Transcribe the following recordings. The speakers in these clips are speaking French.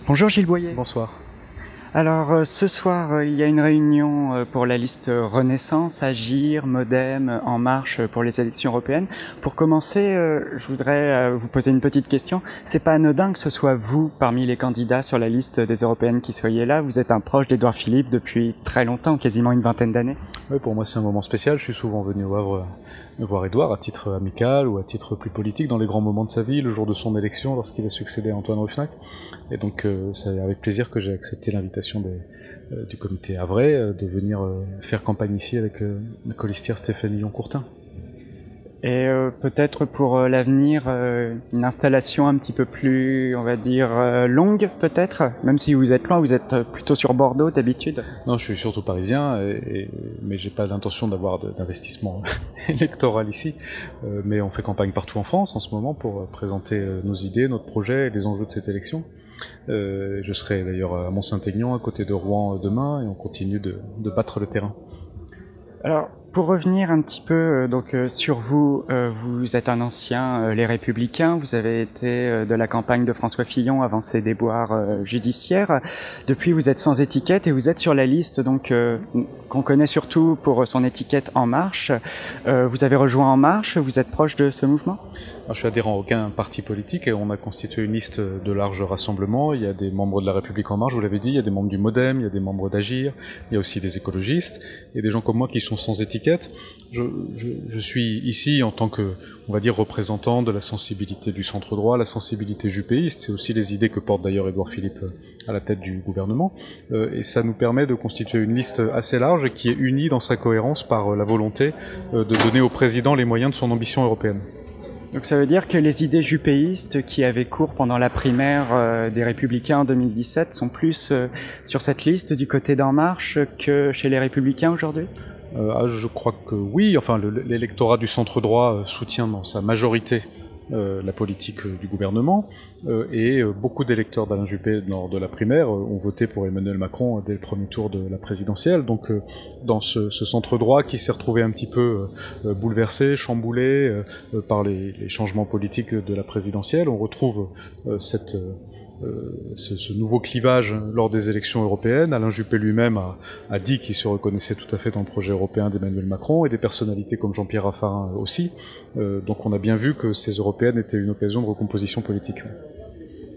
Bonjour Gilles Boyer. Bonsoir. Alors ce soir, il y a une réunion pour la liste Renaissance, Agir, Modem, En Marche pour les élections européennes. Pour commencer, je voudrais vous poser une petite question. C'est pas anodin que ce soit vous parmi les candidats sur la liste des européennes qui soyez là. Vous êtes un proche d'Édouard Philippe depuis très longtemps, quasiment une vingtaine d'années. Oui, pour moi c'est un moment spécial. Je suis souvent venu au Havre voir Édouard à titre amical ou à titre plus politique dans les grands moments de sa vie, le jour de son élection lorsqu'il a succédé à Antoine Rufenacht. Et donc c'est avec plaisir que j'ai accepté l'invitation du comité havrais de venir faire campagne ici avec ma colistière Stéphanie Lyon-Courtin. Et peut-être pour l'avenir, une installation un petit peu plus, on va dire, longue peut-être, même si vous êtes loin, vous êtes plutôt sur Bordeaux d'habitude. Non, je suis surtout parisien, mais j'ai pas l'intention d'avoir d'investissement électoral ici. Mais on fait campagne partout en France en ce moment pour présenter nos idées, notre projet et les enjeux de cette élection. Je serai d'ailleurs à Mont-Saint-Aignan, à côté de Rouen demain, et on continue de battre le terrain. Alors, pour revenir un petit peu sur vous, vous êtes un ancien Les Républicains, vous avez été de la campagne de François Fillon avant ses déboires judiciaires. Depuis, vous êtes sans étiquette et vous êtes sur la liste qu'on connaît surtout pour son étiquette En Marche. Vous avez rejoint En Marche, vous êtes proche de ce mouvement ? Alors, je suis adhérent à aucun parti politique et on a constitué une liste de large rassemblement. Il y a des membres de La République En Marche, vous l'avez dit, il y a des membres du Modem, il y a des membres d'Agir, il y a aussi des écologistes et des gens comme moi qui sont sans étiquette. Je suis ici en tant que, on va dire, représentant de la sensibilité du centre droit, la sensibilité jupéiste, c'est aussi les idées que porte d'ailleurs Édouard Philippe à la tête du gouvernement, et ça nous permet de constituer une liste assez large et qui est unie dans sa cohérence par la volonté de donner au président les moyens de son ambition européenne. Donc ça veut dire que les idées jupéistes qui avaient cours pendant la primaire des Républicains en 2017 sont plus sur cette liste du côté d'En Marche que chez les Républicains aujourd'hui ? Je crois que oui, enfin l'électorat du centre droit soutient dans sa majorité la politique du gouvernement, et beaucoup d'électeurs d'Alain Juppé lors de la primaire ont voté pour Emmanuel Macron dès le premier tour de la présidentielle. Donc dans ce centre droit qui s'est retrouvé un petit peu bouleversé, chamboulé par les changements politiques de la présidentielle, on retrouve ce nouveau clivage lors des élections européennes. Alain Juppé lui-même a dit qu'il se reconnaissait tout à fait dans le projet européen d'Emmanuel Macron, et des personnalités comme Jean-Pierre Raffarin aussi. Donc on a bien vu que ces européennes étaient une occasion de recomposition politique.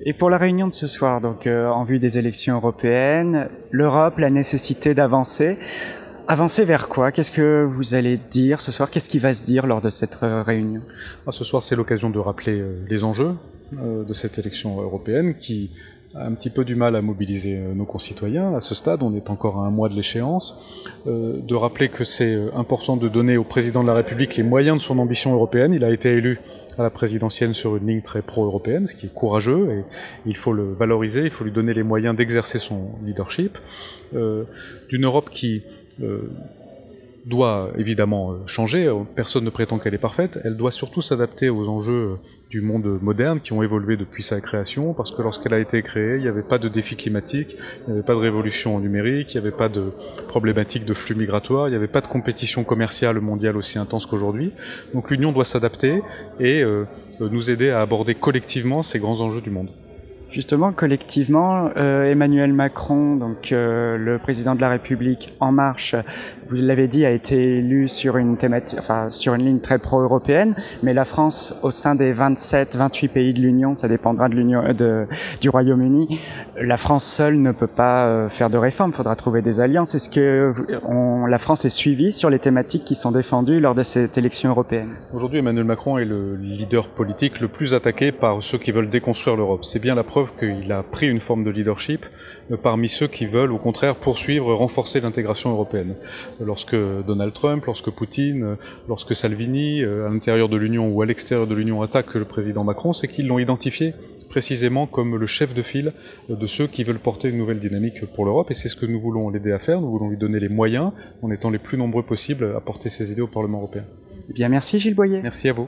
Et pour la réunion de ce soir, donc en vue des élections européennes, l'Europe, la nécessité d'avancer. Avancer vers quoi? Qu'est-ce que vous allez dire ce soir? Qu'est-ce qui va se dire lors de cette réunion? Ce soir, c'est l'occasion de rappeler les enjeux de cette élection européenne qui a un petit peu du mal à mobiliser nos concitoyens. À ce stade, on est encore à un mois de l'échéance. De rappeler que c'est important de donner au président de la République les moyens de son ambition européenne. Il a été élu à la présidentielle sur une ligne très pro-européenne, ce qui est courageux, et il faut le valoriser, il faut lui donner les moyens d'exercer son leadership. D'une Europe qui doit évidemment changer, personne ne prétend qu'elle est parfaite, elle doit surtout s'adapter aux enjeux du monde moderne qui ont évolué depuis sa création, parce que lorsqu'elle a été créée, il n'y avait pas de défi climatique, il n'y avait pas de révolution numérique, il n'y avait pas de problématique de flux migratoires, il n'y avait pas de compétition commerciale mondiale aussi intense qu'aujourd'hui. Donc l'Union doit s'adapter et nous aider à aborder collectivement ces grands enjeux du monde. Justement, collectivement, Emmanuel Macron, donc le président de la République En Marche, vous l'avez dit, a été élu sur une thématique, enfin sur une ligne très pro-européenne, mais la France, au sein des 27-28 pays de l'Union, ça dépendra de l'Union, du Royaume-Uni, la France seule ne peut pas faire de réforme. Il faudra trouver des alliances. Est-ce que la France est suivie sur les thématiques qui sont défendues lors de cette élection européenne? Aujourd'hui, Emmanuel Macron est le leader politique le plus attaqué par ceux qui veulent déconstruire l'Europe. C'est bien la preuve qu'il a pris une forme de leadership parmi ceux qui veulent au contraire poursuivre, renforcer l'intégration européenne. Lorsque Donald Trump, lorsque Poutine, lorsque Salvini, à l'intérieur de l'Union ou à l'extérieur de l'Union, attaquent le président Macron, c'est qu'ils l'ont identifié précisément comme le chef de file de ceux qui veulent porter une nouvelle dynamique pour l'Europe, et c'est ce que nous voulons l'aider à faire. Nous voulons lui donner les moyens, en étant les plus nombreux possibles, à porter ses idées au Parlement européen. Eh bien, merci Gilles Boyer. Merci à vous.